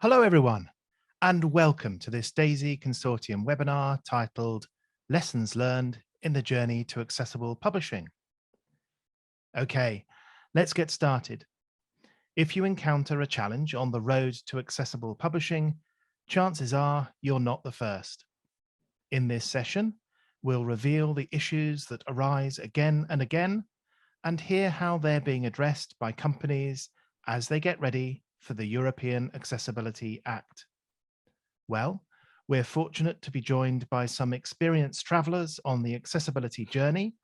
Hello everyone, and welcome to this DAISY Consortium webinar titled Lessons Learned in the Journey to Accessible Publishing. Okay, let's get started. If you encounter a challenge on the road to accessible publishing, chances are you're not the first. In this session, we'll reveal the issues that arise again and again and hear how they're being addressed by companies as they get ready for the European Accessibility Act. Well, we're fortunate to be joined by some experienced travelers on the accessibility journey.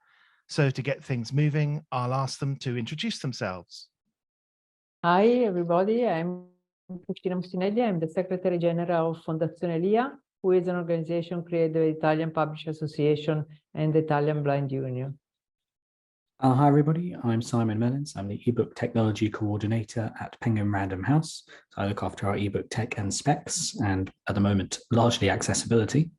So to get things moving, I'll ask them to introduce themselves. Hi, everybody. I'm Cristina Mustinelli. I'm the Secretary General of Fondazione LIA, who is an organization created by the Italian Publishers Association and the Italian Blind Union. Hi, everybody. I'm Simon Mellins. I'm the eBook Technology Coordinator at Penguin Random House. So I look after our eBook tech and specs, and at the moment, largely accessibility.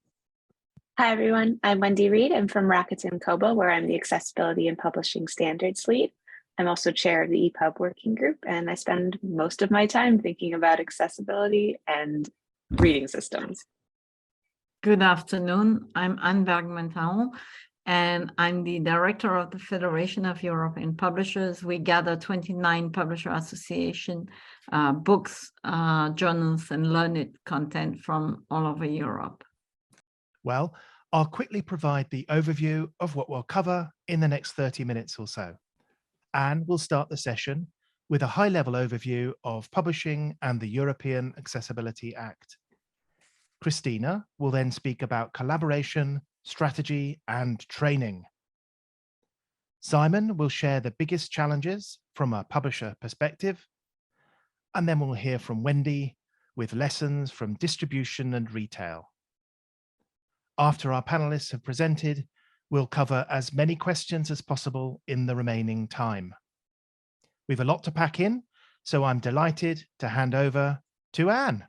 Hi, everyone. I'm Wendy Reed. I'm from Rakuten Kobo, where I'm the Accessibility and Publishing Standards Lead. I'm also chair of the EPUB Working Group, and I spend most of my time thinking about accessibility and reading systems. Good afternoon. I'm Anne Bergman-Taon, and I'm the director of the Federation of European Publishers. We gather 29 publisher association books, journals, and learned content from all over Europe. Well, I'll quickly provide the overview of what we'll cover in the next 30 minutes or so. And we'll start the session with a high-level overview of publishing and the European Accessibility Act. Cristina will then speak about collaboration, strategy, and training. Simon will share the biggest challenges from a publisher perspective, and then we'll hear from Wendy with lessons from distribution and retail. After our panelists have presented, we'll cover as many questions as possible in the remaining time. We've a lot to pack in, so I'm delighted to hand over to Anne.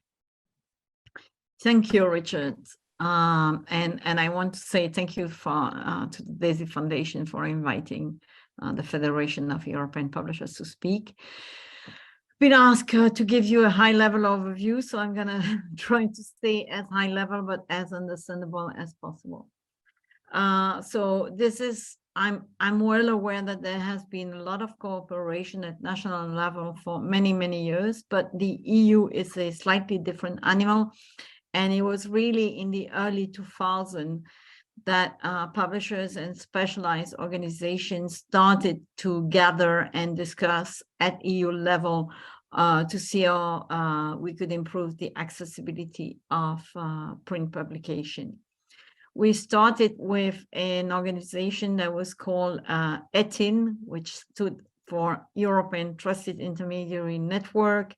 Thank you, Richard. And I want to say thank you to the DAISY Foundation for inviting the Federation of European Publishers to speak. Been asked to give you a high-level overview, so I'm going to try to stay as high level but as understandable as possible. So this is, I'm well aware that there has been a lot of cooperation at national level for many, many years, but the EU is a slightly different animal. And it was really in the early 2000s that publishers and specialized organizations started to gather and discuss at EU level to see how we could improve the accessibility of print publication. We started with an organization that was called ETIN, which stood for European Trusted Intermediary Network.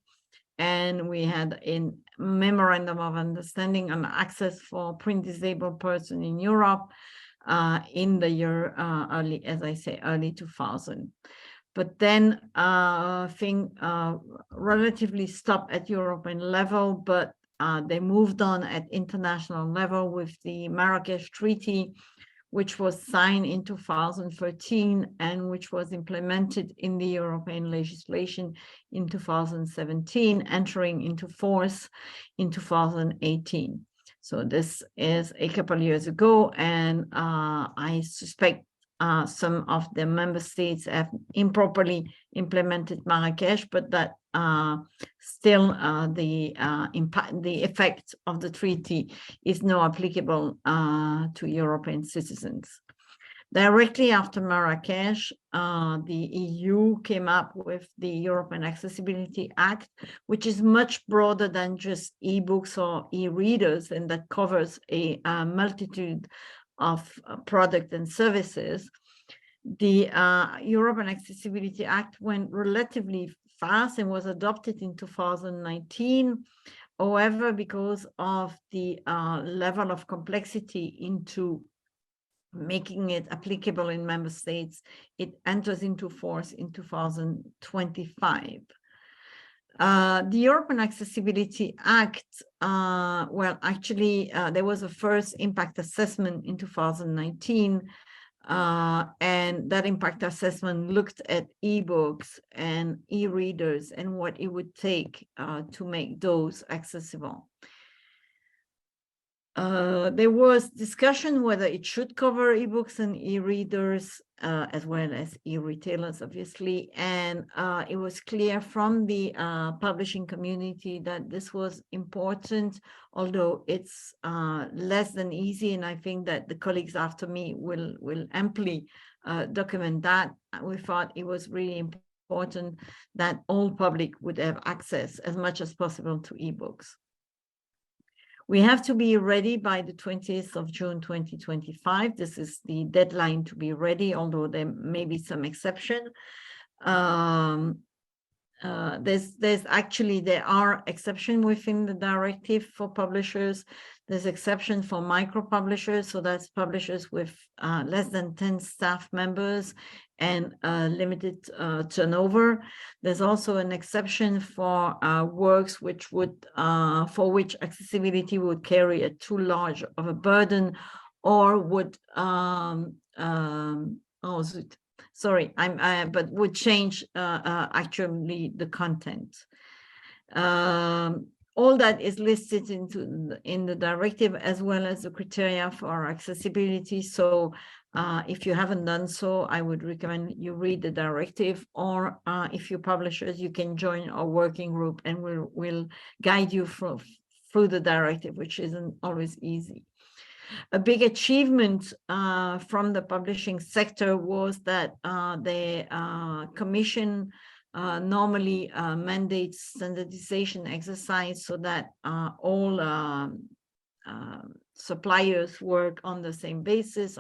And we had a memorandum of understanding on access for print disabled person in Europe in the year early 2000. But then things relatively stopped at European level, but they moved on at international level with the Marrakesh Treaty, which was signed in 2013 and which was implemented in the European legislation in 2017, entering into force in 2018. So this is a couple of years ago, and I suspect some of the member states have improperly implemented Marrakesh, but that still the effect of the treaty is now applicable to European citizens. Directly after Marrakesh, the EU came up with the European Accessibility Act, which is much broader than just e-books or e-readers, and that covers a multitude of products and services. The European Accessibility Act went relatively fast and was adopted in 2019. However, because of the level of complexity into making it applicable in member states, it enters into force in 2025. The European Accessibility Act, there was a first impact assessment in 2019 And that impact assessment looked at ebooks and e-readers and what it would take to make those accessible. There was discussion whether it should cover ebooks and e-readers as well as e-retailers, obviously. And it was clear from the publishing community that this was important, although it's less than easy. And I think that the colleagues after me will amply document that. We thought it was really important that all public would have access as much as possible to ebooks. We have to be ready by the 20th of June 2025. This is the deadline to be ready, although there may be some exception. There are exceptions within the directive for publishers. There's exception for micro publishers, so that's publishers with less than 10 staff members and limited turnover. There's also an exception for works which would, for which accessibility would carry a too large of a burden, or would, but would change actually the content. All that is listed in the directive, as well as the criteria for accessibility. So if you haven't done so, I would recommend you read the directive, or if you're publishers, you can join our working group and we'll guide you through the directive, which isn't always easy. A big achievement from the publishing sector was that the Commission normally mandates standardization exercise so that all suppliers work on the same basis,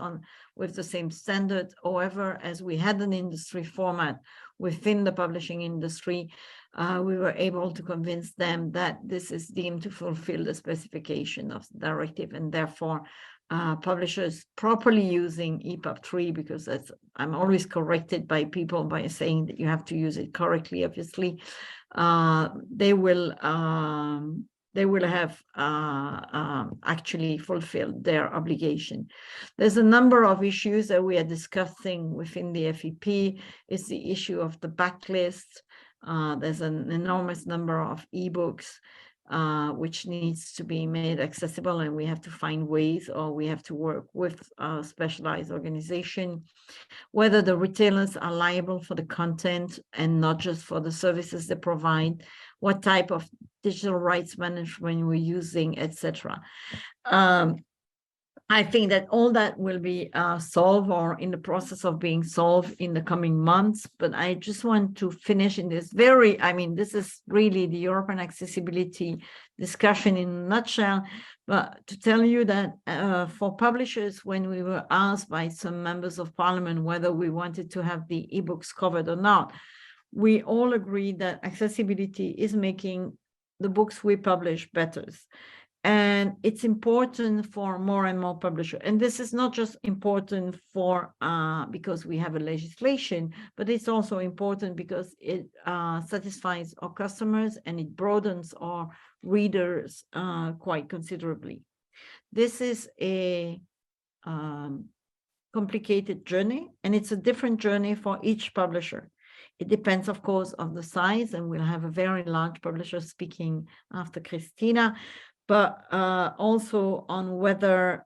with the same standard. However, as we had an industry format within the publishing industry, we were able to convince them that this is deemed to fulfill the specification of the directive, and therefore publishers properly using EPUB 3, because I'm always corrected by people by saying that you have to use it correctly, obviously, they will have actually fulfilled their obligation. There's a number of issues that we are discussing within the FEP. It's the issue of the backlist. There's an enormous number of ebooks which needs to be made accessible, and we have to find ways, or we have to work with a specialized organization. Whether the retailers are liable for the content and not just for the services they provide, what type of digital rights management we're using, etc. I think that all that will be solved, or in the process of being solved, in the coming months. But I just want to finish in this this is really the European accessibility discussion in a nutshell, but to tell you that for publishers, when we were asked by some members of parliament whether we wanted to have the ebooks covered or not, we all agreed that accessibility is making the books we publish better. And it's important for more and more publishers. And this is not just important for because we have a legislation, but it's also important because it satisfies our customers and it broadens our readers quite considerably. This is a complicated journey, and it's a different journey for each publisher. It depends, of course, on the size, and we'll have a very large publisher speaking after Christina, but also on whether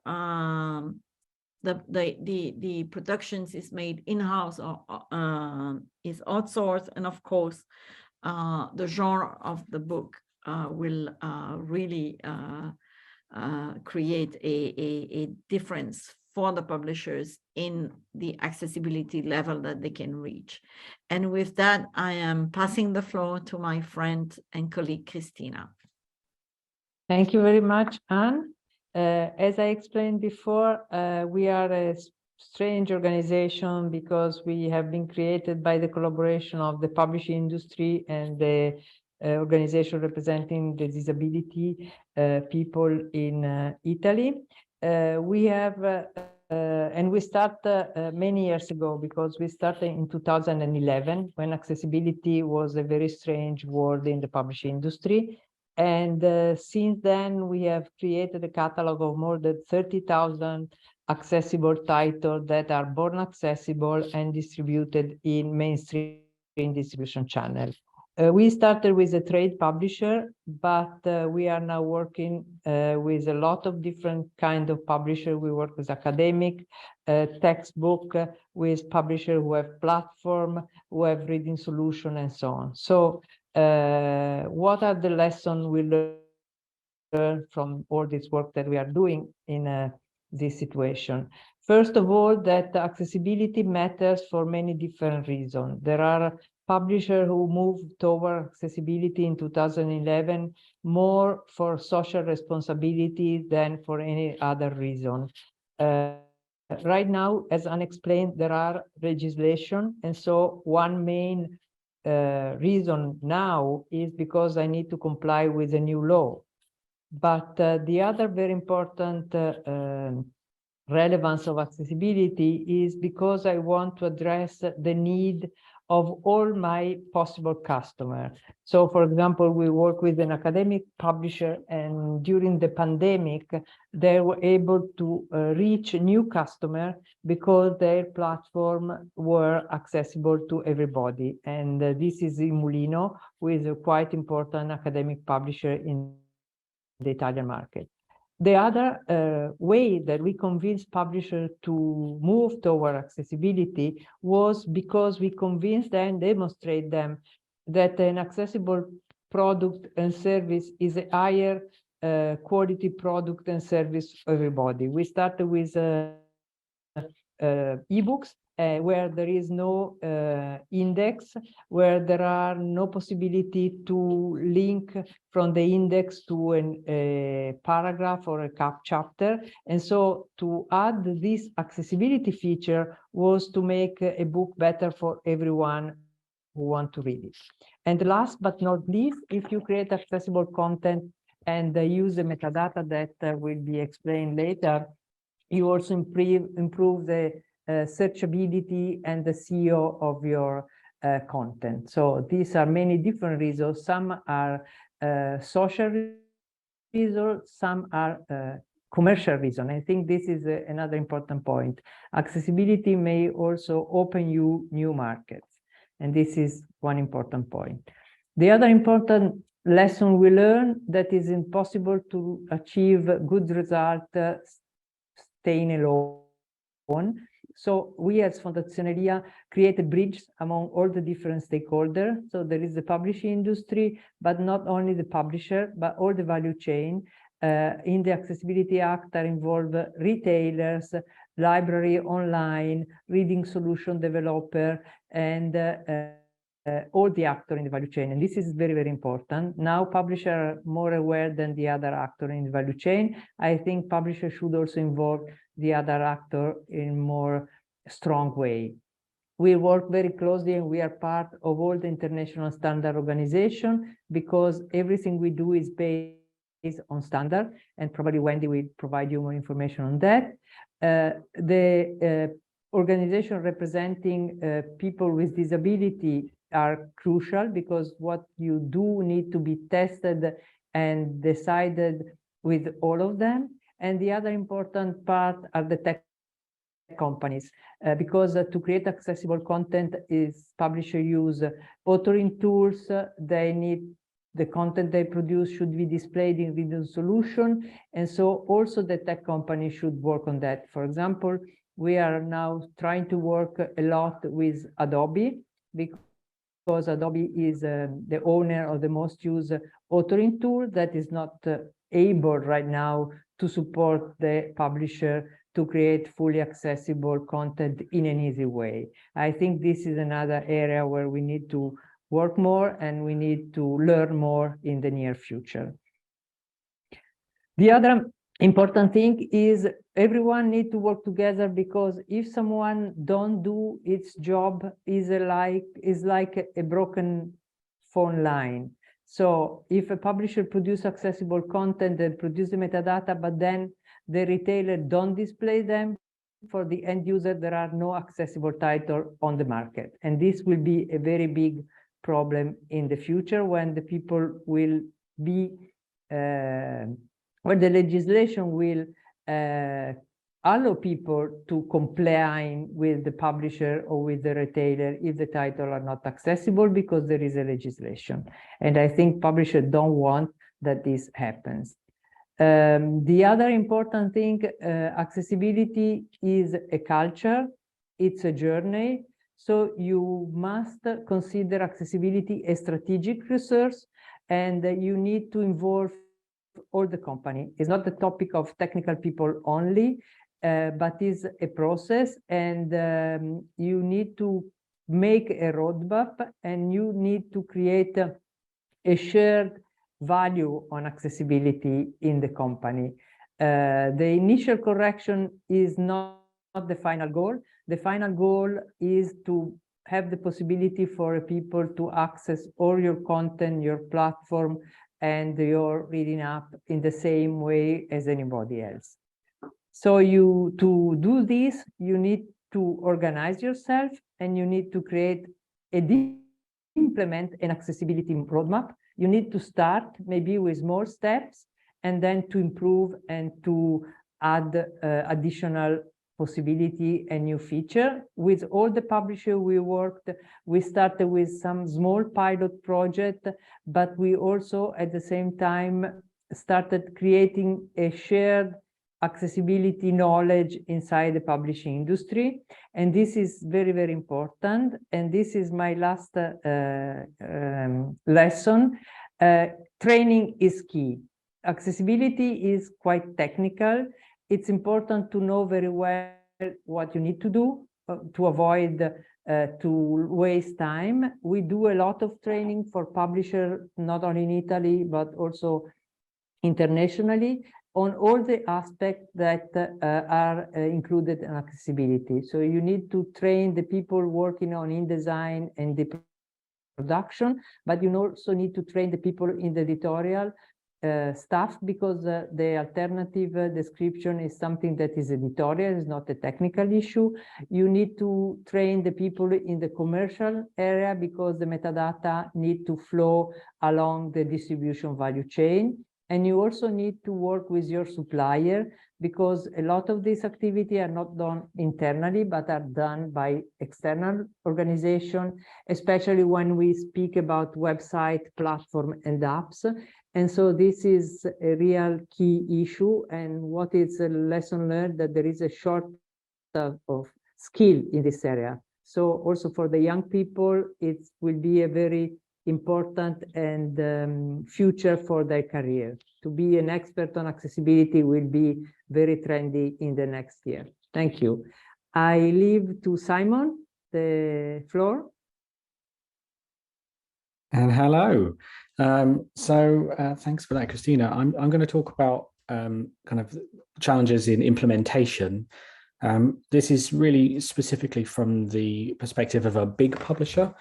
the productions is made in-house or is outsourced, and of course the genre of the book will really create a difference for the publishers in the accessibility level that they can reach. And with that, I am passing the floor to my friend and colleague Christina. Thank you very much, Anne. As I explained before, we are a strange organization because we have been created by the collaboration of the publishing industry and the organization representing the disability people in Italy. We have, and we started many years ago, because we started in 2011 when accessibility was a very strange word in the publishing industry. And since then, we have created a catalog of more than 30,000 accessible titles that are born accessible and distributed in mainstream distribution channels. We started with a trade publisher, but we are now working with a lot of different kind of publisher. We work with academic, textbook, with publisher who have platform, who have reading solution, and so on. So what are the lessons we learn from all this work that we are doing in this situation? First of all, that accessibility matters for many different reasons. There are publishers who moved toward accessibility in 2011 more for social responsibility than for any other reason. Right now, as unexplained, there are legislation, and so one main reason now is because I need to comply with a new law. But the other very important relevance of accessibility is because I want to address the need of all my possible customers. So, for example, we work with an academic publisher, and during the pandemic, they were able to reach new customers because their platform were accessible to everybody. And this is Imulino, who is a quite important academic publisher in the Italian market. The other way that we convinced publishers to move toward accessibility was because we convinced them, demonstrate them that an accessible product and service is a higher quality product and service for everybody. We started with ebooks, where there is no index, where there are no possibility to link from the index to a paragraph or a chapter. And so to add this accessibility feature was to make a book better for everyone who want to read it. And last but not least, if you create accessible content and use the metadata that will be explained later, you also improve the searchability and the SEO of your content. So these are many different reasons. Some are social reasons, some are commercial reasons. I think this is another important point. Accessibility may also open you new markets, and this is one important point. The other important lesson we learn that is impossible to achieve good result staying alone. So we as Fondazione Lia create a bridge among all the different stakeholders. So there is the publishing industry, but not only the publisher, but all the value chain. In the Accessibility Act are involved retailers, library online, reading solution developer, and all the actors in the value chain. And this is very, very important. Now publishers are more aware than the other actors in the value chain. I think publishers should also involve the other actor in more strong way. We work very closely and we are part of all the international standard organization because everything we do is based on standard, and probably Wendy will provide you more information on that. The organization representing people with disability are crucial because what you do need to be tested and decided with all of them. And the other important part are the tech companies, because to create accessible content is publishers use authoring tools. They need the content they produce should be displayed in reading solution. And so also the tech company should work on that. For example, we are now trying to work a lot with Adobe because Adobe is the owner of the most used authoring tool that is not able right now to support the publisher to create fully accessible content in an easy way. I think this is another area where we need to work more and we need to learn more in the near future. The other important thing is everyone needs to work together, because if someone don't do its job is like a broken phone line. So if a publisher produce accessible content and produce the metadata, but then the retailer don't display them, for the end user, there are no accessible titles on the market. And this will be a very big problem in the future when the people will be, when the legislation will allow people to comply with the publisher or with the retailer if the title are not accessible because there is a legislation. And I think publishers don't want that this happens. The other important thing, accessibility is a culture, it's a journey. So you must consider accessibility a strategic resource, and you need to involve all the company. It's not the topic of technical people only, but is a process, and you need to make a roadmap, and you need to create a shared value on accessibility in the company. The initial correction is not the final goal. The final goal is to have the possibility for people to access all your content, your platform, and your reading app in the same way as anybody else. So to do this, you need to organize yourself, and you need to create implement an accessibility roadmap. You need to start maybe with small steps, and then to improve and to add additional possibility and new feature. With all the publishers we started with some small pilot project, but we also at the same time started creating a shared accessibility knowledge inside the publishing industry. And this is very, very important. And this is my last lesson. Training is key. Accessibility is quite technical. It's important to know very well what you need to do to avoid to waste time. We do a lot of training for publishers, not only in Italy, but also internationally, on all the aspects that are included in accessibility. So you need to train the people working on InDesign and the production, but you also need to train the people in the editorial stuff, because the alternative description is something that is editorial, is not a technical issue. You need to train the people in the commercial area, because the metadata need to flow along the distribution value chain. And you also need to work with your supplier, because a lot of these activities are not done internally, but are done by external organization, especially when we speak about website, platform, and apps. And so this is a real key issue. And what is a lesson learned, that there is a shortage of skill in this area. So also for the young people, it will be a very important and future for their career. To be an expert on accessibility will be very trendy in the next year. Thank you. I leave to Simon the floor. And hello. Thanks for that, Christina. I'm going to talk about kind of challenges in implementation. This is really specifically from the perspective of a big publisher.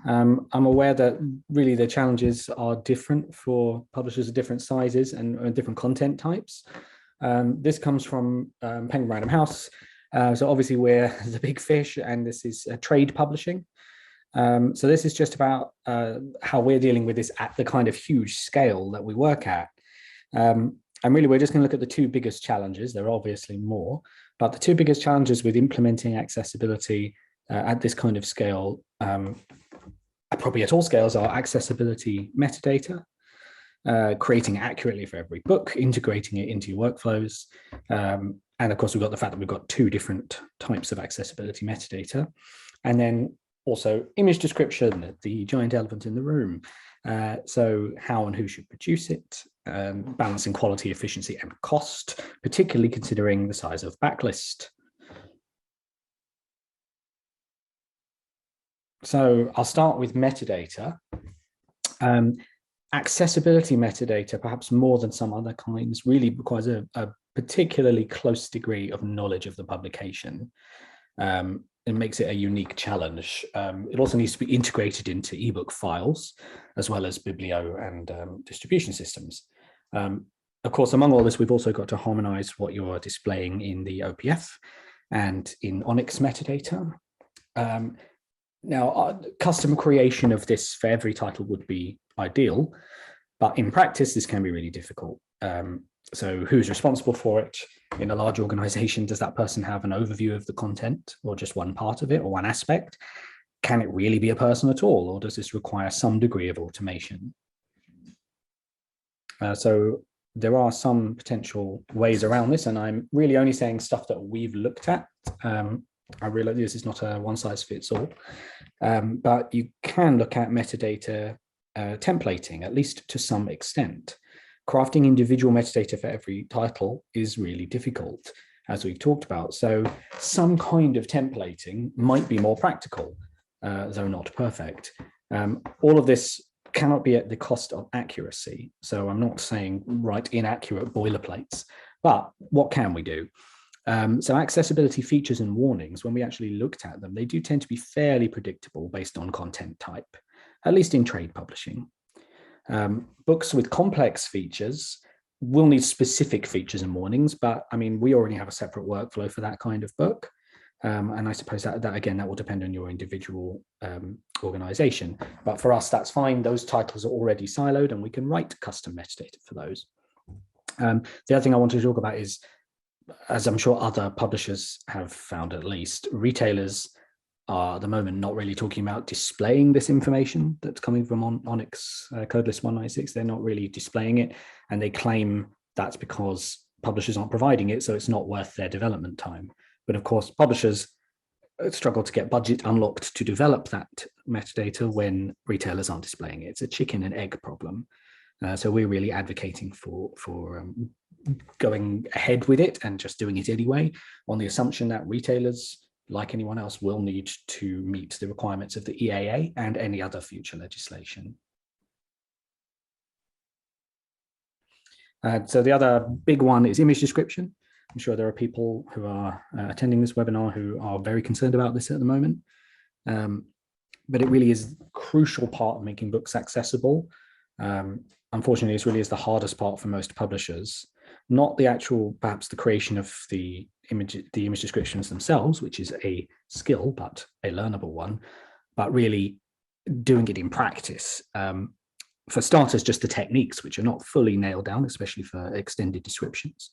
I'm aware that really the challenges are different for publishers of different sizes and different content types. This comes from Penguin Random House. So obviously we're the big fish, and this is trade publishing. So this is just about how we're dealing with this at the kind of huge scale that we work at. And really, we're just going to look at the two biggest challenges. There are obviously more, but the two biggest challenges with implementing accessibility at this kind of scale, probably at all scales, are accessibility metadata, creating accurately for every book, integrating it into your workflows. And of course, we've got the fact that we've got two different types of accessibility metadata. And then also image description, the giant elephant in the room. So how and who should produce it, balancing quality, efficiency, and cost, particularly considering the size of backlist. So I'll start with metadata. Accessibility metadata, perhaps more than some other kinds, really requires a particularly close degree of knowledge of the publication. It makes it a unique challenge. It also needs to be integrated into ebook files, as well as biblio and distribution systems. Of course, among all this, we've also got to harmonize what you're displaying in the OPF and in ONIX metadata. Now, custom creation of this for every title would be ideal, but in practice, this can be really difficult. So who's responsible for it? In a large organization, does that person have an overview of the content or just one part of it or one aspect? Can it really be a person at all, or does this require some degree of automation? So there are some potential ways around this, and I'm really only saying stuff that we've looked at. I realize this is not a one size fits all, but you can look at metadata templating, at least to some extent. Crafting individual metadata for every title is really difficult, as we've talked about. So some kind of templating might be more practical, though not perfect. All of this cannot be at the cost of accuracy. So I'm not saying write inaccurate boilerplates, but what can we do? So accessibility features and warnings, when we actually looked at them, they do tend to be fairly predictable based on content type, at least in trade publishing. Books with complex features will need specific features and warnings, but I mean, we already have a separate workflow for that kind of book. And I suppose that again, that will depend on your individual organization. But for us, that's fine. Those titles are already siloed and we can write custom metadata for those. The other thing I want to talk about is, as I'm sure other publishers have found at least, retailers are at the moment not really talking about displaying this information that's coming from ONIX Codelist 196. They're not really displaying it, and they claim that's because publishers aren't providing it, so it's not worth their development time. But of course, publishers struggle to get budget unlocked to develop that metadata when retailers aren't displaying it. It's a chicken and egg problem. So we're really advocating for going ahead with it and just doing it anyway, on the assumption that retailers, like anyone else, will need to meet the requirements of the EAA and any other future legislation. So the other big one is image description. I'm sure there are people who are attending this webinar who are very concerned about this at the moment. But it really is a crucial part of making books accessible. Unfortunately, this really is the hardest part for most publishers. Not the actual, perhaps the creation of the image descriptions themselves, which is a skill, but a learnable one, but really doing it in practice. For starters, just the techniques, which are not fully nailed down, especially for extended descriptions.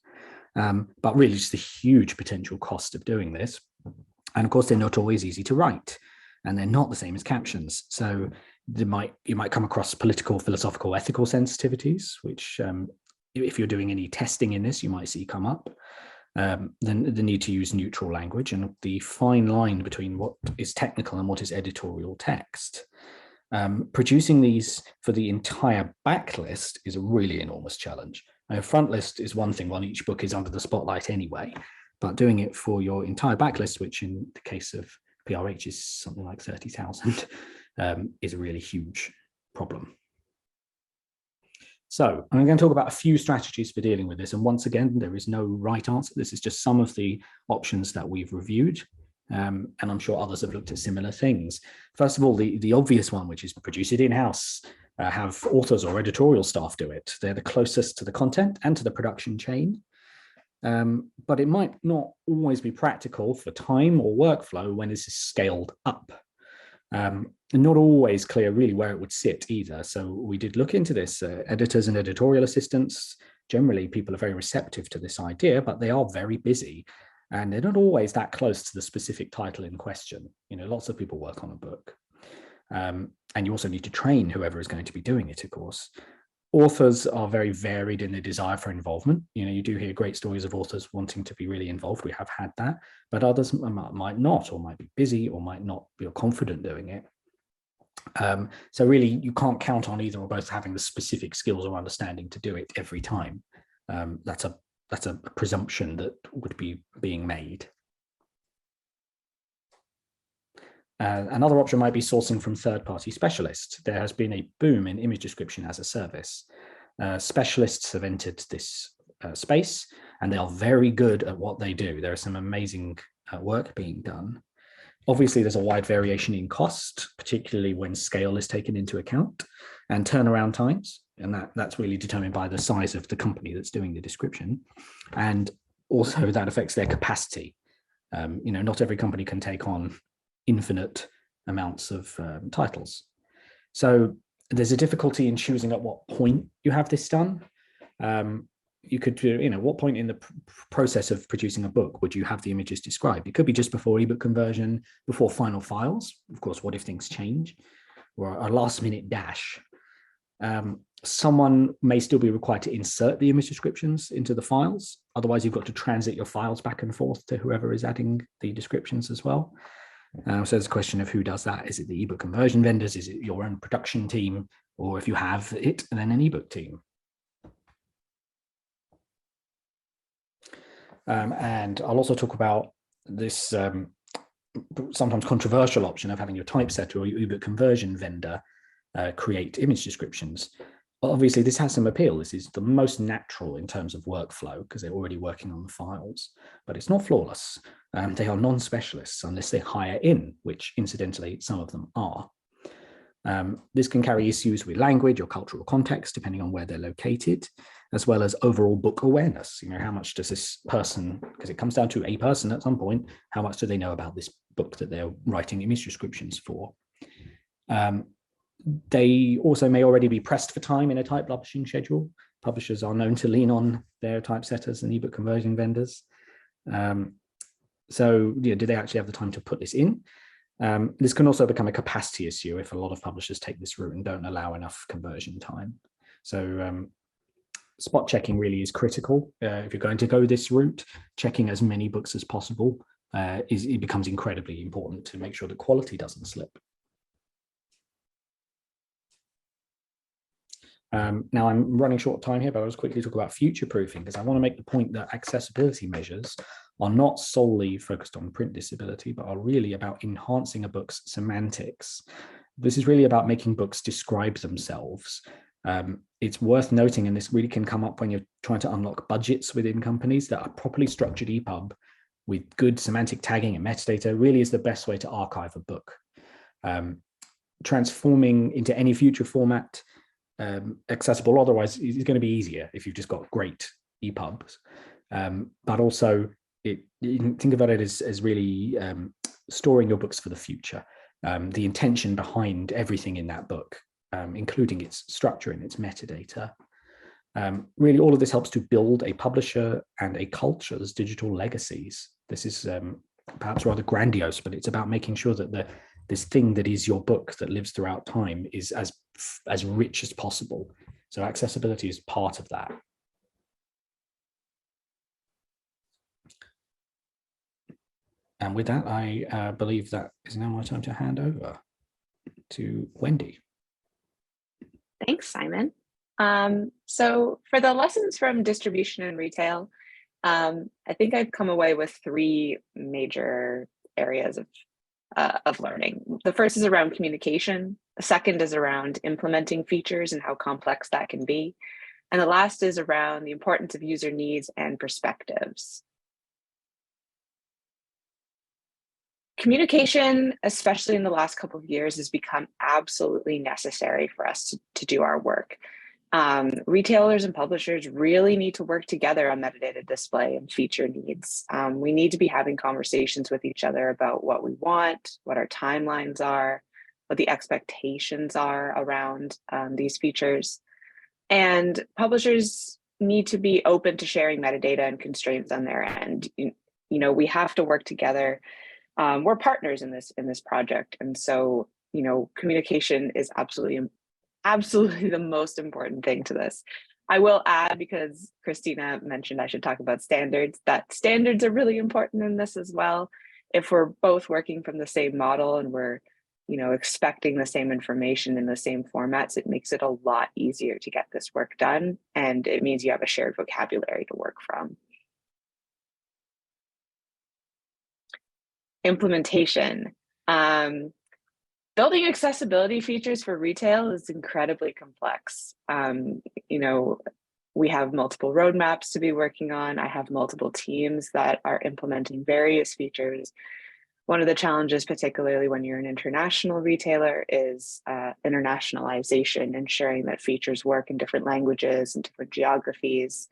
But really just the huge potential cost of doing this. And of course, they're not always easy to write, and they're not the same as captions. So you might come across political, philosophical, ethical sensitivities, which if you're doing any testing in this, you might see come up. Then the need to use neutral language and the fine line between what is technical and what is editorial text. Producing these for the entire backlist is a really enormous challenge. A front list is one thing while each book is under the spotlight anyway, but doing it for your entire backlist, which in the case of PRH is something like 30,000, is a really huge problem. So I'm going to talk about a few strategies for dealing with this. And once again, there is no right answer. This is just some of the options that we've reviewed. And I'm sure others have looked at similar things. First of all, the obvious one, which is produce it in-house. Have authors or editorial staff do it. They're the closest to the content and to the production chain. But it might not always be practical for time or workflow when this is scaled up. And not always clear really where it would sit either. So we did look into this. Editors and editorial assistants, generally people are very receptive to this idea, but they are very busy. And they're not always that close to the specific title in question. You know, lots of people work on a book. And you also need to train whoever is going to be doing it, of course. Authors are very varied in their desire for involvement. You know, you do hear great stories of authors wanting to be really involved. We have had that, but others might not, or might be busy, or might not feel confident doing it. So really, you can't count on either or both having the specific skills or understanding to do it every time. That's a presumption that would be being made. Another option might be sourcing from third-party specialists. There has been a boom in image description as a service. Specialists have entered this space, and they are very good at what they do. There is some amazing work being done. Obviously, there's a wide variation in cost, particularly when scale is taken into account, and turnaround times, and that's really determined by the size of the company that's doing the description. And also that affects their capacity. You know, not every company can take on infinite amounts of titles. So there's a difficulty in choosing at what point you have this done. you could do, what point in the process of producing a book would you have the images described? It could be just before ebook conversion, before final files. Of course, what if things change? Or a last minute dash. Someone may still be required to insert the image descriptions into the files. Otherwise, you've got to transit your files back and forth to whoever is adding the descriptions as well. So there's a question of who does that. Is it the ebook conversion vendors? Is it your own production team? Or if you have it, then an ebook team. And I'll also talk about this sometimes controversial option of having your typesetter or your ebook conversion vendor create image descriptions. Obviously, this has some appeal. This is the most natural in terms of workflow because they're already working on the files, but it's not flawless. They are non-specialists unless they hire in, which incidentally, some of them are. This can carry issues with language or cultural context, depending on where they're located, as well as overall book awareness. How much does this person, because it comes down to a person at some point, how much do they know about this book that they're writing image descriptions for? They also may already be pressed for time in a type publishing schedule. Publishers are known to lean on their typesetters and ebook conversion vendors. So do they actually have the time to put this in? This can also become a capacity issue if a lot of publishers take this route and don't allow enough conversion time. So spot checking really is critical. If you're going to go this route, checking as many books as possible it becomes incredibly important to make sure the quality doesn't slip. Now I'm running short of time here, but I'll just quickly talk about future proofing because I want to make the point that accessibility measures are not solely focused on print disability, but are really about enhancing a book's semantics. This is really about making books describe themselves. It's worth noting, and this really can come up when you're trying to unlock budgets within companies, that a properly structured EPUB with good semantic tagging and metadata really is the best way to archive a book. Transforming into any future format accessible otherwise is going to be easier if you've just got great EPUBs. But also, think about it as really storing your books for the future. The intention behind everything in that book, including its structure and its metadata. Really, all of this helps to build a publisher and a culture's digital legacies. This is perhaps rather grandiose, but it's about making sure that this thing that is your book that lives throughout time is as rich as possible. So accessibility is part of that. And with that, I believe that is now my time to hand over to Wendy. Thanks, Simon. So for the lessons from distribution and retail, I think I've come away with three major areas of learning. The first is around communication. The second is around implementing features and how complex that can be. And the last is around the importance of user needs and perspectives. Communication, especially in the last couple of years, has become absolutely necessary for us to do our work. Retailers and publishers really need to work together on metadata display and feature needs. We need to be having conversations with each other about what we want, what our timelines are, what the expectations are around these features. And publishers need to be open to sharing metadata and constraints on their end. We have to work together. We're partners in this project. And so, communication is absolutely the most important thing to this. I will add, because Christina mentioned I should talk about standards, that standards are really important in this as well. If we're both working from the same model and we're, expecting the same information in the same formats, it makes it a lot easier to get this work done. And it means you have a shared vocabulary to work from. Implementation. Building accessibility features for retail is incredibly complex. We have multiple roadmaps to be working on. I have multiple teams that are implementing various features. One of the challenges, particularly when you're an international retailer, is internationalization, ensuring that features work in different languages and different geographies.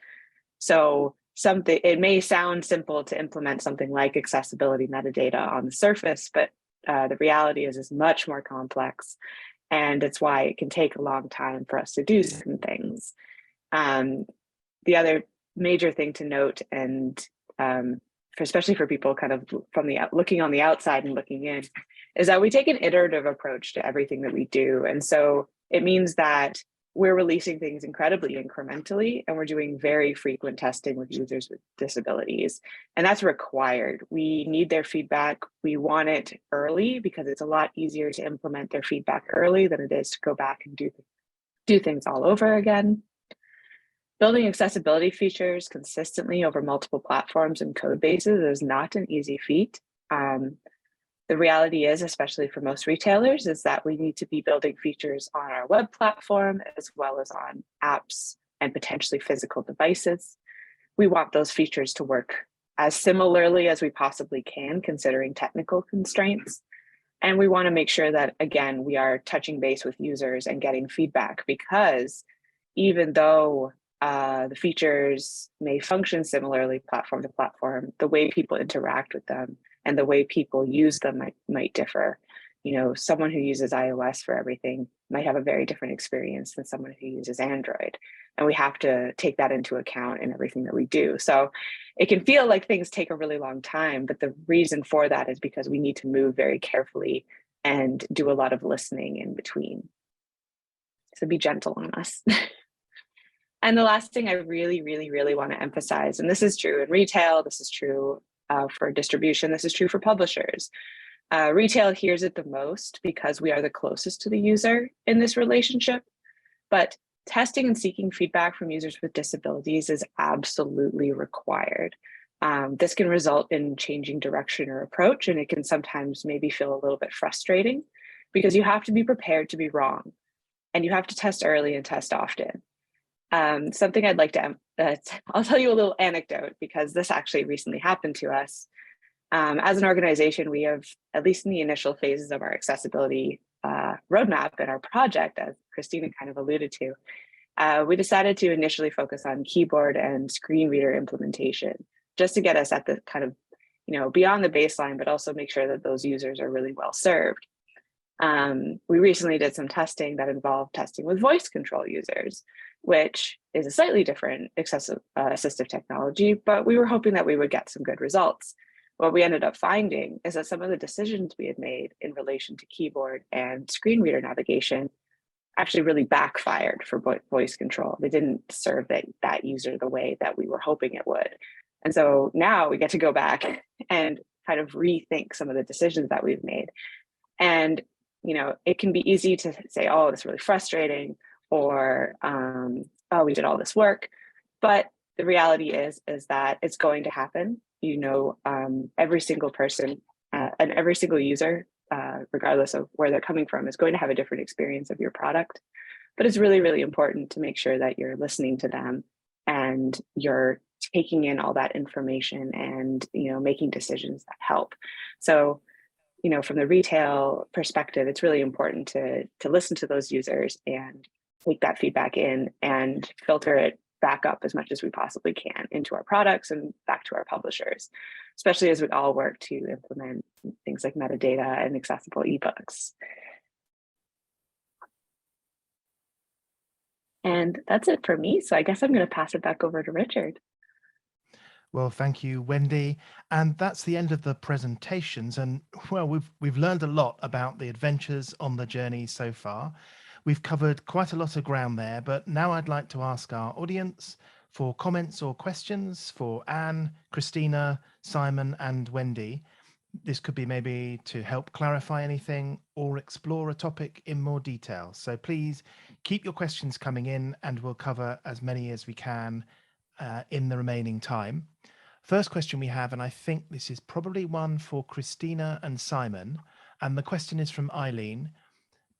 So it may sound simple to implement something like accessibility metadata on the surface, but the reality is it's much more complex, and it's why it can take a long time for us to do certain things. The other major thing to note, and especially for people kind of from the looking on the outside and looking in, is that we take an iterative approach to everything that we do. And so it means that we're releasing things incredibly incrementally, and we're doing very frequent testing with users with disabilities. And that's required. We need their feedback. We want it early because it's a lot easier to implement their feedback early than it is to go back and do things all over again. Building accessibility features consistently over multiple platforms and code bases is not an easy feat. The reality is, especially for most retailers, is that we need to be building features on our web platform as well as on apps and potentially physical devices. We want those features to work as similarly as we possibly can, considering technical constraints. And we want to make sure that, again, we are touching base with users and getting feedback, because even though the features may function similarly platform to platform, the way people interact with them and the way people use them might differ. You know, someone who uses iOS for everything might have a very different experience than someone who uses Android. And we have to take that into account in everything that we do. So it can feel like things take a really long time, but the reason for that is because we need to move very carefully and do a lot of listening in between. So be gentle on us. And the last thing I really, really, really want to emphasize, and this is true in retail, this is true for distribution, this is true for publishers. Retail hears it the most because we are the closest to the user in this relationship, but testing and seeking feedback from users with disabilities is absolutely required. This can result in changing direction or approach, and it can sometimes maybe feel a little bit frustrating because you have to be prepared to be wrong, and you have to test early and test often. Something I'd like to, I'll tell you a little anecdote because this actually recently happened to us. As an organization, we have, at least in the initial phases of our accessibility roadmap and our project, as Christina kind of alluded to, we decided to initially focus on keyboard and screen reader implementation, just to get us at the kind of, you know, beyond the baseline, but also make sure that those users are really well served. We recently did some testing that involved testing with voice control users, which is a slightly different assistive technology, but we were hoping that we would get some good results. What we ended up finding is that some of the decisions we had made in relation to keyboard and screen reader navigation actually really backfired for voice control. They didn't serve that user the way that we were hoping it would. And so now we get to go back and kind of rethink some of the decisions that we've made. And, you know, it can be easy to say, oh, it's really frustrating, or, oh, we did all this work. But the reality is that it's going to happen. You know, every single person and every single user, regardless of where they're coming from, is going to have a different experience of your product. But it's really, really important to make sure that you're listening to them and you're taking in all that information and, you know, making decisions that help. So, you know, from the retail perspective, it's really important to listen to those users and take that feedback in and filter it back up as much as we possibly can into our products and back to our publishers, especially as we all work to implement things like metadata and accessible ebooks. And that's it for me. So I guess I'm going to pass it back over to Richard. Well, thank you, Wendy. And that's the end of the presentations. And well, we've learned a lot about the adventures on the journey so far. We've covered quite a lot of ground there, but now I'd like to ask our audience for comments or questions for Anne, Christina, Simon, and Wendy. This could be maybe to help clarify anything or explore a topic in more detail. So please keep your questions coming in and we'll cover as many as we can in the remaining time. First question we have, and I think this is probably one for Christina and Simon, and the question is from Eileen.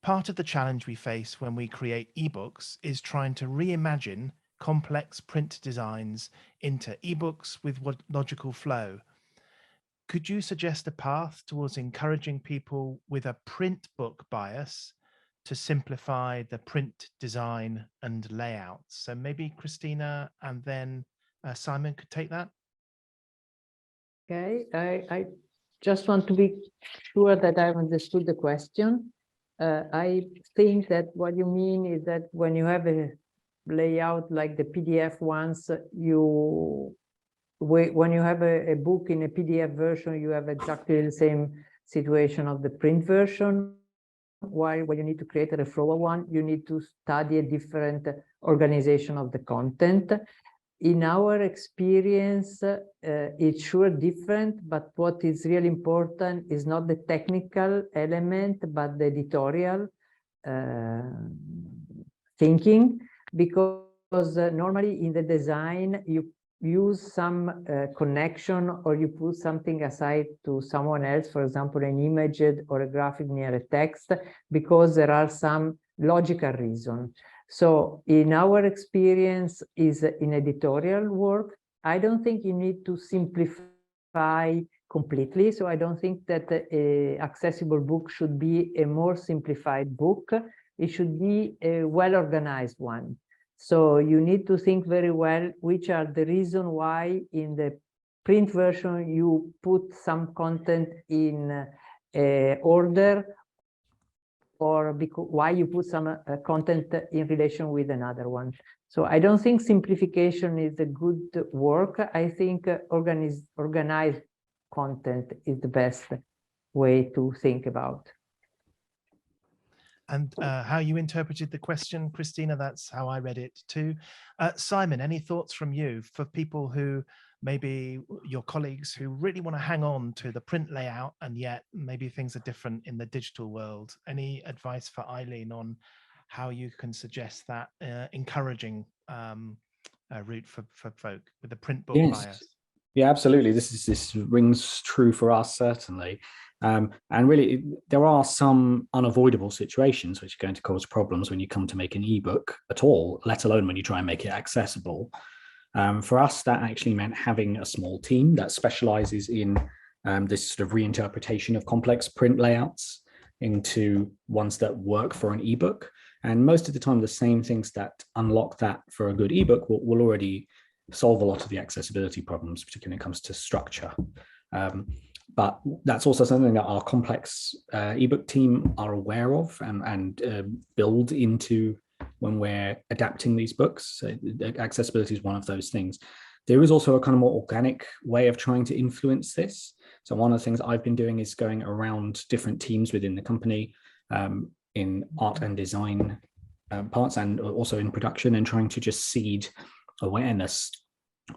Part of the challenge we face when we create ebooks is trying to reimagine complex print designs into ebooks with logical flow. Could you suggest a path towards encouraging people with a print book bias to simplify the print design and layout? So maybe Christina and then Simon could take that. Okay, I just want to be sure that I've understood the question. I think that what you mean is that when you have a layout like the PDF ones, when you have a book in a PDF version, you have exactly the same situation of the print version. While when you need to create a Reflowa one, you need to study a different organization of the content. In our experience, it's sure different, but what is really important is not the technical element, but the editorial thinking, because normally in the design, you use some connection, or you put something aside to someone else, for example, an image or a graphic near a text, because there are some logical reasons. So in our experience is in editorial work, I don't think you need to simplify completely. So I don't think that an accessible book should be a more simplified book. It should be a well-organized one. So you need to think very well which are the reasons why in the print version you put some content in order, or because why you put some content in relation with another one. So I don't think simplification is a good work. I think organized content is the best way to think about. And how you interpreted the question, Christina, that's how I read it too. Simon, any thoughts from you for people who maybe your colleagues who really want to hang on to the print layout and yet maybe things are different in the digital world? Any advice for Eileen on how you can suggest that encouraging route for folk with the print book bias? Yeah, absolutely. This rings true for us, certainly. And really, there are some unavoidable situations which are going to cause problems when you come to make an ebook at all, let alone when you try and make it accessible. For us, that actually meant having a small team that specializes in this sort of reinterpretation of complex print layouts into ones that work for an ebook. And most of the time, the same things that unlock that for a good ebook will already solve a lot of the accessibility problems, particularly when it comes to structure. But that's also something that our complex ebook team are aware of and build into when we're adapting these books. So accessibility is one of those things. There is also a kind of more organic way of trying to influence this. So one of the things I've been doing is going around different teams within the company in art and design parts, and also in production, and trying to just seed awareness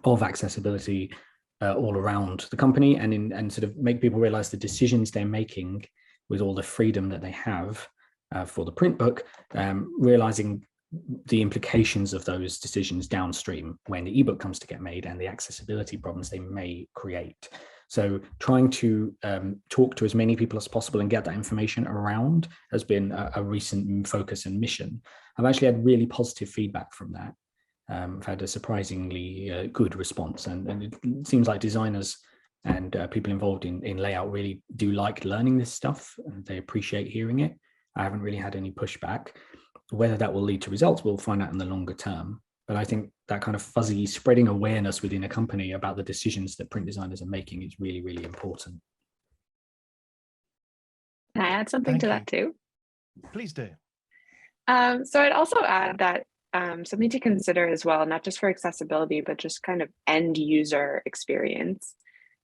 of accessibility all around the company, and sort of make people realize the decisions they're making with all the freedom that they have for the print book, realizing the implications of those decisions downstream when the ebook comes to get made and the accessibility problems they may create. So trying to talk to as many people as possible and get that information around has been a recent focus and mission. I've actually had really positive feedback from that. I've had a surprisingly good response, and it seems like designers and people involved in layout really do like learning this stuff, and they appreciate hearing it. I haven't really had any pushback. Whether that will lead to results, we'll find out in the longer term. But I think that kind of fuzzy spreading awareness within a company about the decisions that print designers are making is really, really important. Can I add something to that too? Please do. So I'd also add that something to consider as well, not just for accessibility, but just kind of end user experience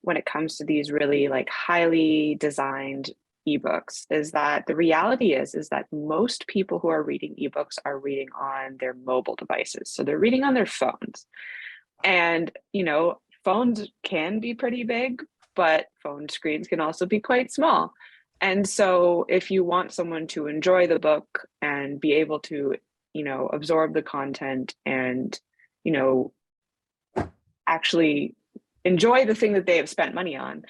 when it comes to these really like highly designed ebooks, is that the reality is that most people who are reading ebooks are reading on their mobile devices. So they're reading on their phones. And, you know, phones can be pretty big, but phone screens can also be quite small. And so if you want someone to enjoy the book and be able to, you know, absorb the content and, you know, actually enjoy the thing that they have spent money on,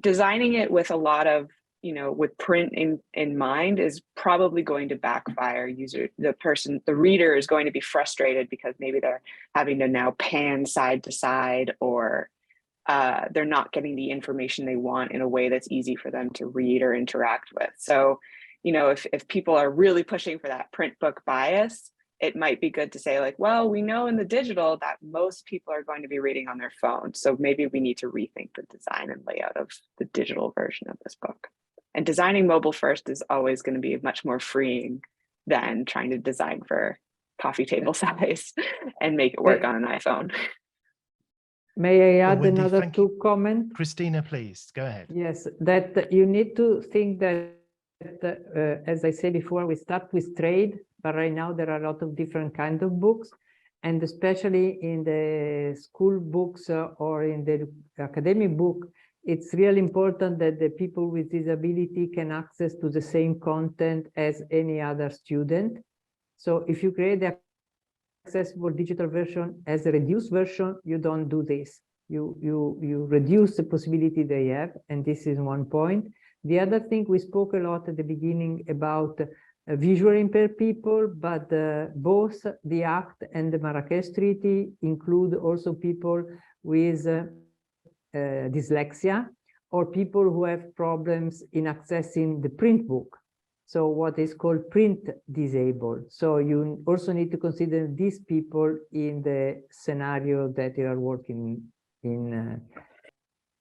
designing it with a lot of, you know, with print in mind is probably going to backfire. The reader is going to be frustrated because maybe they're having to now pan side to side, or they're not getting the information they want in a way that's easy for them to read or interact with. So, you know, if people are really pushing for that print book bias, it might be good to say like, well, we know in the digital that most people are going to be reading on their phone. So maybe we need to rethink the design and layout of the digital version of this book. And designing mobile first is always going to be much more freeing than trying to design for coffee table size and make it work on an iPhone. May I add Wendy, another thank you. two comments? Christina, please go ahead. Yes, that you need to think that, as I said before, we start with trade, but right now there are a lot of different kinds of books, and especially in the school books or in the academic book, it's really important that the people with disability can access to the same content as any other student. So if you create the accessible digital version as a reduced version, you don't do this. You reduce the possibility they have, and this is one point. The other thing, we spoke a lot at the beginning about visually impaired people, but both the Act and the Marrakesh Treaty include also people with dyslexia, or people who have problems in accessing the print book. So what is called print disabled. So you also need to consider these people in the scenario that you are working in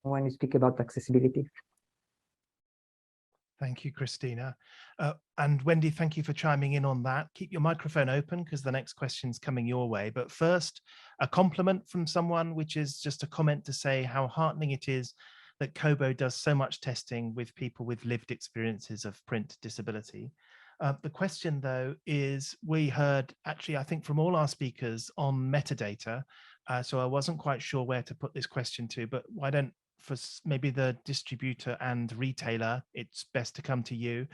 when you speak about accessibility. Thank you, Christina. And Wendy, thank you for chiming in on that. Keep your microphone open because the next question's coming your way. But first, a compliment from someone, which is just a comment to say how heartening it is that Kobo does so much testing with people with lived experiences of print disability. The question, though, is we heard actually, I think, from all our speakers on metadata. So I wasn't quite sure where to put this question to, but why don't, for maybe the distributor and retailer, it's best to come to you.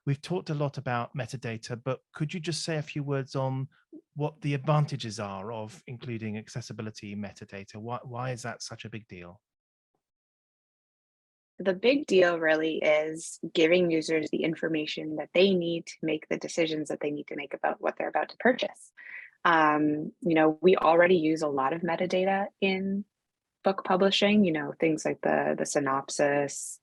We've talked a lot about metadata, but could you just say a few words on what the advantages are of including accessibility metadata? Why is that such a big deal? The big deal really is giving users the information that they need to make the decisions that they need to make about what they're about to purchase. You know, we already use a lot of metadata in book publishing, you know, things like the synopsis,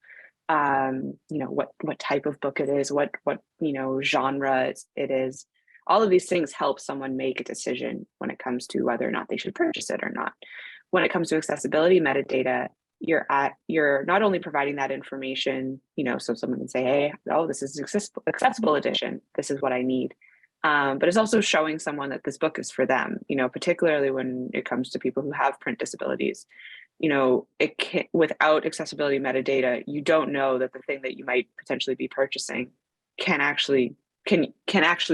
you know, what type of book it is, what you know, genre it is. All of these things help someone make a decision when it comes to whether or not they should purchase it or not. When it comes to accessibility metadata, you're not only providing that information, you know, so someone can say, hey, oh, this is accessible edition, this is what I need. But it's also showing someone that this book is for them, you know, particularly when it comes to people who have print disabilities. You know, it can, without accessibility metadata, you don't know that the thing that you might potentially be purchasing can actually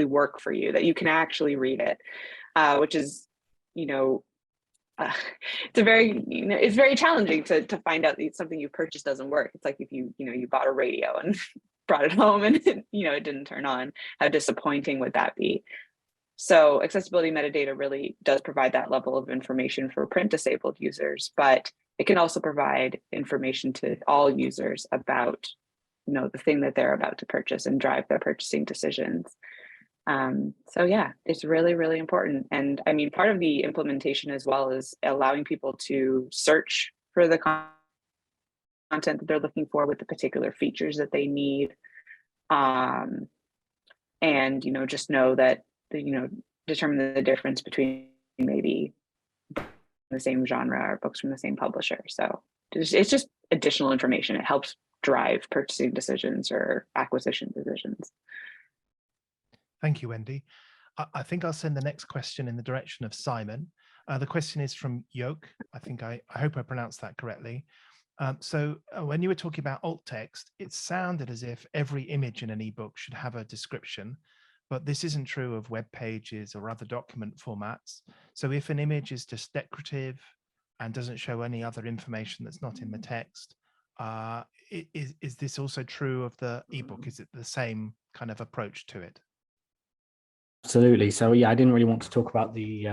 work for you, that you can actually read it, which is, you know, it's very challenging to find out that something you purchased doesn't work. It's like if you bought a radio and brought it home and it didn't turn on. How disappointing would that be? So accessibility metadata really does provide that level of information for print disabled users, but it can also provide information to all users about the thing that they're about to purchase and drive their purchasing decisions. So yeah, it's really, really important. And I mean, part of the implementation as well is allowing people to search for the content that they're looking for with the particular features that they need. And, just know that, determine the difference between maybe the same genre or books from the same publisher. So it's just additional information. It helps drive purchasing decisions or acquisition decisions. Thank you, Wendy. I think I'll send the next question in the direction of Simon. The question is from Yoke. I hope I pronounced that correctly. So when you were talking about alt text, it sounded as if every image in an ebook should have a description, but this isn't true of web pages or other document formats. So if an image is just decorative and doesn't show any other information that's not in the text, is this also true of the ebook? Is it the same kind of approach to it? Absolutely. So yeah, I didn't really want to talk about the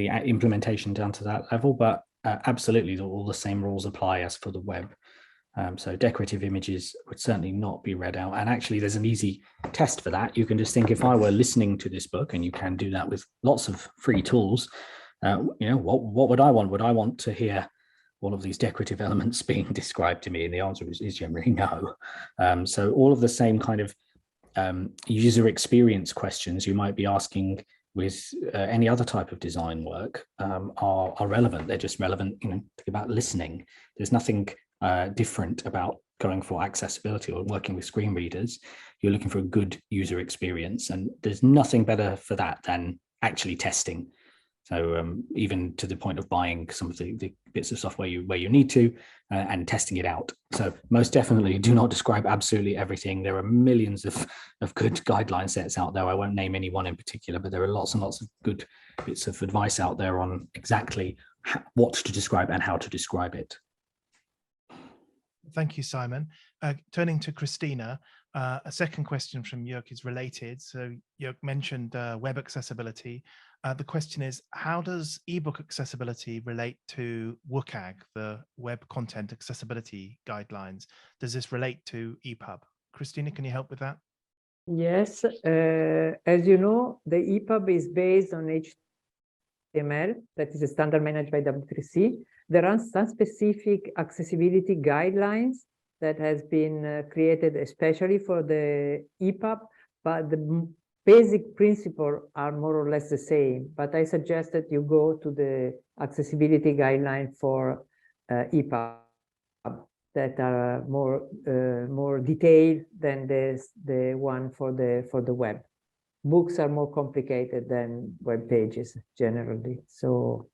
implementation down to that level, but absolutely all the same rules apply as for the web. So decorative images would certainly not be read out. And actually there's an easy test for that. You can just think, if I were listening to this book, and you can do that with lots of free tools, what would I want? Would I want to hear all of these decorative elements being described to me? And the answer is generally no. So all of the same kind of user experience questions you might be asking with any other type of design work are relevant. They're just relevant, about listening. There's nothing different about going for accessibility or working with screen readers. You're looking for a good user experience, and there's nothing better for that than actually testing. So even to the point of buying some of the bits of software where you need to and testing it out. So most definitely do not describe absolutely everything. There are millions of good guideline sets out there. I won't name any one in particular, but there are lots and lots of good bits of advice out there on exactly what to describe and how to describe it. Thank you, Simon. Turning to Christina, a second question from Jörg is related. So Jörg mentioned web accessibility. The question is, how does ebook accessibility relate to WCAG, the Web Content Accessibility Guidelines? Does this relate to EPUB? Christina, can you help with that? Yes, as you know, the EPUB is based on HTML, that is a standard managed by W3C. There are some specific accessibility guidelines that has been created especially for the EPUB, but the basic principles are more or less the same. But I suggest that you go to the accessibility guideline for EPUB that are more detailed than the one for the web. Books are more complicated than web pages generally. So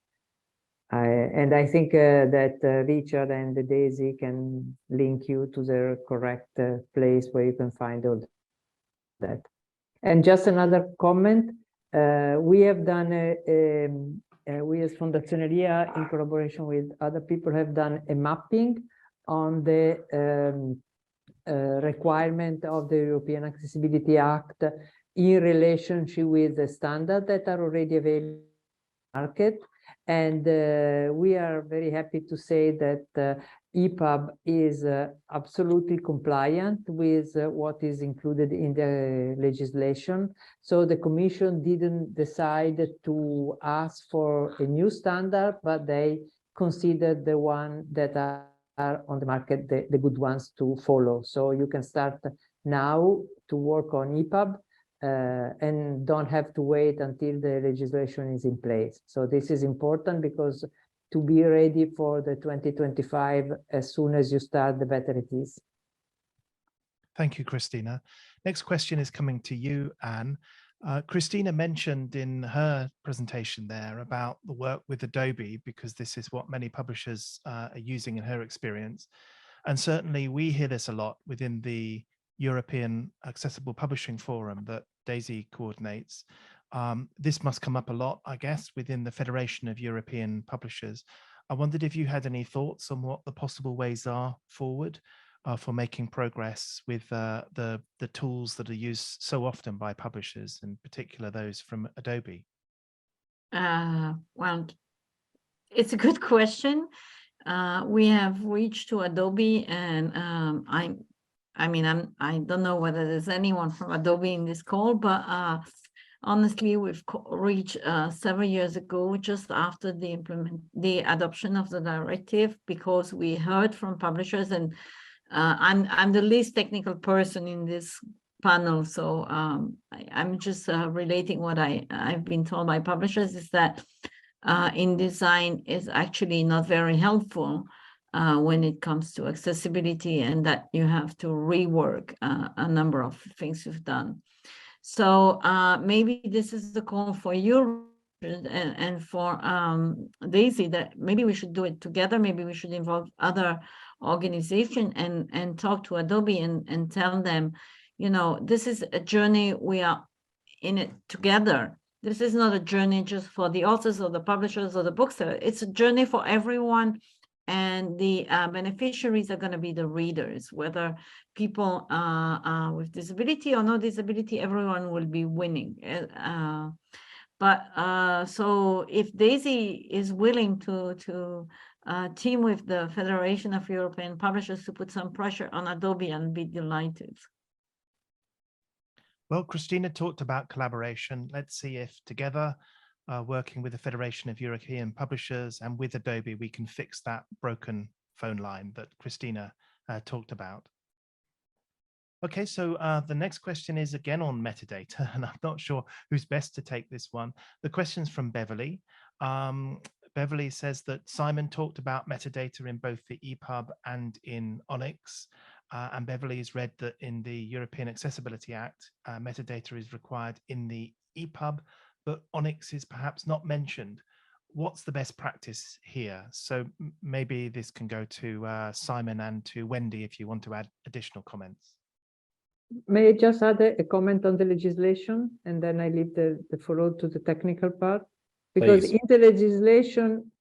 I think that Richard and Daisy can link you to the correct place where you can find all that. And just another comment, we have done we as Fondazione Lia, in collaboration with other people, have done a mapping on the requirement of the European Accessibility Act in relationship with the standards that are already available in the market. And we are very happy to say that EPUB is absolutely compliant with what is included in the legislation. So the Commission didn't decide to ask for a new standard, but they considered the one that are on the market, the good ones to follow. So you can start now to work on EPUB and don't have to wait until the legislation is in place. So this is important because to be ready for the 2025, as soon as you start, the better it is. Thank you, Christina. Next question is coming to you, Anne. Christina mentioned in her presentation there about the work with Adobe, because this is what many publishers are using in her experience. And certainly we hear this a lot within the European Accessible Publishing Forum that Daisy coordinates. This must come up a lot, I guess, within the Federation of European Publishers. I wondered if you had any thoughts on what the possible ways are forward for making progress with the tools that are used so often by publishers, in particular those from Adobe. Well, it's a good question. We have reached to Adobe, and I don't know whether there's anyone from Adobe in this call, but honestly, we've reached several years ago, just after the adoption of the directive, because we heard from publishers, and I'm the least technical person in this panel, so I'm just relating what I've been told by publishers is that InDesign is actually not very helpful when it comes to accessibility, and that you have to rework a number of things you've done. So maybe this is the call for you and for Daisy, that maybe we should do it together. Maybe we should involve other organizations and talk to Adobe and tell them, you know, this is a journey, we are in it together. This is not a journey just for the authors or the publishers or the booksellers. It's a journey for everyone. And the beneficiaries are going to be the readers, whether people with disability or no disability, everyone will be winning. So if Daisy is willing to team with the Federation of European Publishers to put some pressure on Adobe, I'll be delighted. Well, Christina talked about collaboration. Let's see if together, working with the Federation of European Publishers and with Adobe, we can fix that broken phone line that Christina talked about. Okay, so the next question is again on metadata, and I'm not sure who's best to take this one. The question's from Beverly. Beverly says that Simon talked about metadata in both the EPUB and in ONIX. And Beverly has read that in the European Accessibility Act, metadata is required in the EPUB, but Onyx is perhaps not mentioned. What's the best practice here? So maybe this can go to Simon and to Wendy if you want to add additional comments. May I just add a comment on the legislation, and then I leave the floor to the technical part? Because Please. in the legislation,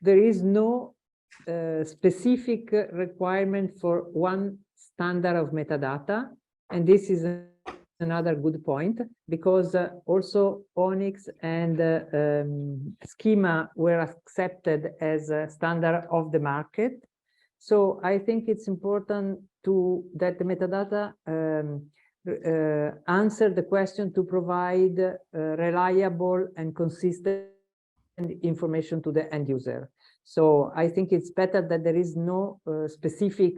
there is no specific requirement for one standard of metadata. And this is another good point, because also Onyx and Schema were accepted as a standard of the market. So I think it's important that the metadata answer the question to provide reliable and consistent information to the end user. So I think it's better that there is no specific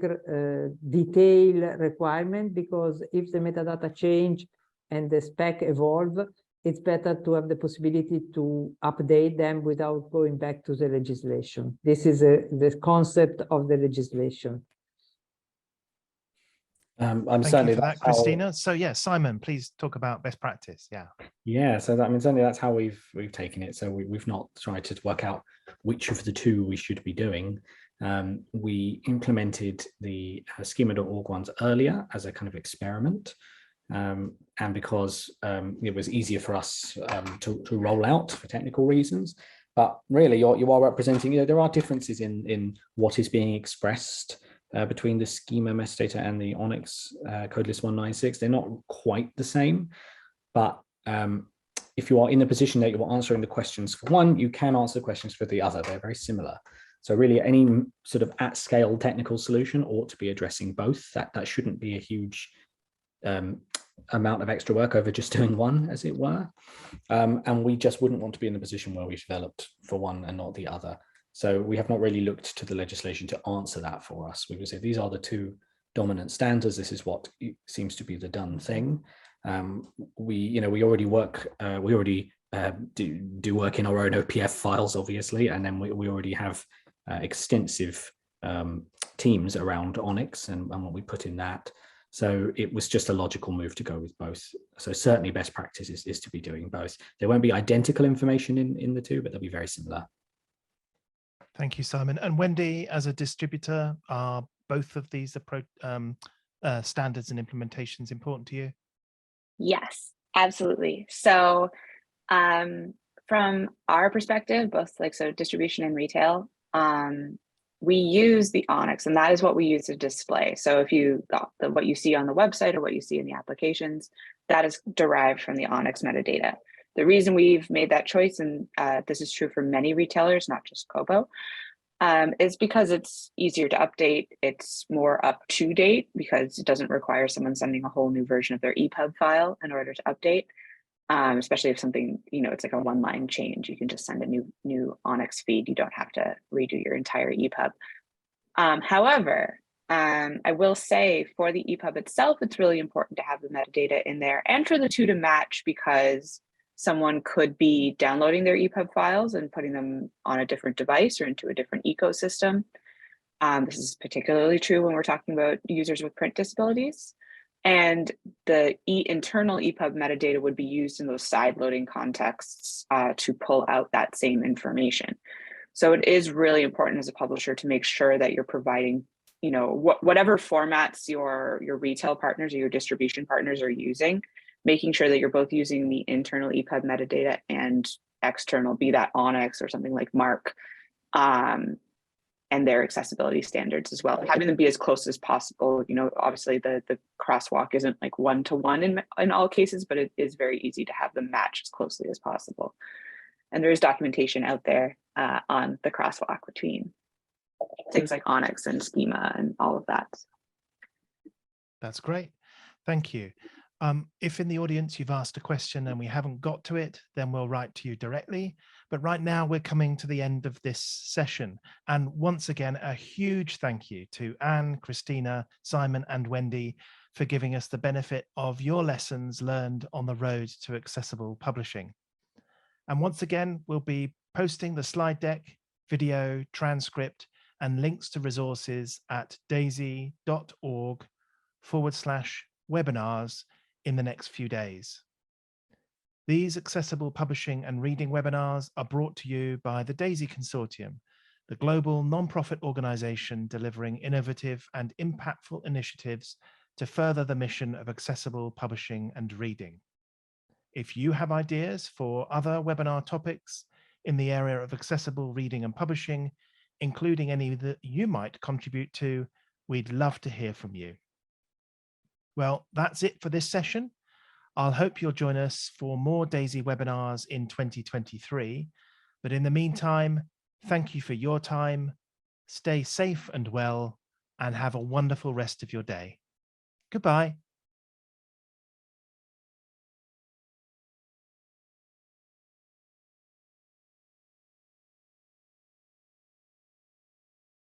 detail requirement, because if the metadata change and the spec evolve, it's better to have the possibility to update them without going back to the legislation. This is the concept of the legislation. I'm Thank certainly you for that, that's how- Christina. So yeah, Simon, please talk about best practice. Yeah. Yeah, so that means certainly that's how we've taken it. So we've not tried to work out which of the two we should be doing. We implemented the schema.org ones earlier as a kind of experiment. And because it was easier for us to roll out for technical reasons. But really, you are representing, there are differences in what is being expressed between the schema metadata and the Onyx codeless 196. They're not quite the same, but if you are in the position that you are answering the questions for one, you can answer the questions for the other. They're very similar. So really, any sort of at-scale technical solution ought to be addressing both. That shouldn't be a huge amount of extra work over just doing one, as it were. And we just wouldn't want to be in the position where we've developed for one and not the other. So we have not really looked to the legislation to answer that for us. We would say these are the two dominant standards. This is what seems to be the done thing. We already work. We already do work in our own OPF files, obviously, and then we already have extensive teams around Onyx and what we put in that. So it was just a logical move to go with both. So certainly best practice is to be doing both. There won't be identical information in the two, but they'll be very similar. Thank you, Simon. And Wendy, as a distributor, are both of these standards and implementations important to you? Yes, absolutely. So from our perspective, both distribution and retail, we use the Onyx, and that is what we use to display. So if you got what you see on the website or what you see in the applications, that is derived from the Onyx metadata. The reason we've made that choice, and this is true for many retailers, not just Kobo, is because it's easier to update. It's more up to date because it doesn't require someone sending a whole new version of their EPUB file in order to update. Especially if something, it's like a one-line change, you can just send a new Onyx feed. You don't have to redo your entire EPUB. However, I will say for the EPUB itself, it's really important to have the metadata in there and for the two to match, because someone could be downloading their EPUB files and putting them on a different device or into a different ecosystem. This is particularly true when we're talking about users with print disabilities. And the internal EPUB metadata would be used in those side loading contexts to pull out that same information. So it is really important as a publisher to make sure that you're providing, whatever formats your retail partners or your distribution partners are using, making sure that you're both using the internal EPUB metadata and external, be that Onyx or something like Mark, and their accessibility standards as well. Having them be as close as possible. Obviously the crosswalk isn't like one-to-one in all cases, but it is very easy to have them match as closely as possible. And there is documentation out there on the crosswalk between things like Onyx and Schema and all of that. That's great. Thank you. If in the audience you've asked a question and we haven't got to it, then we'll write to you directly. But right now we're coming to the end of this session. And once again, a huge thank you to Anne, Christina, Simon, and Wendy for giving us the benefit of your lessons learned on the road to accessible publishing. And once again, we'll be posting the slide deck, video, transcript, and links to resources at daisy.org/webinars in the next few days. These accessible publishing and reading webinars are brought to you by the DAISY Consortium, the global non-profit organization delivering innovative and impactful initiatives to further the mission of accessible publishing and reading. If you have ideas for other webinar topics in the area of accessible reading and publishing, including any that you might contribute to, we'd love to hear from you. Well, that's it for this session. I'll hope you'll join us for more DAISY webinars in 2023. But in the meantime, thank you for your time. Stay safe and well, and have a wonderful rest of your day. Goodbye.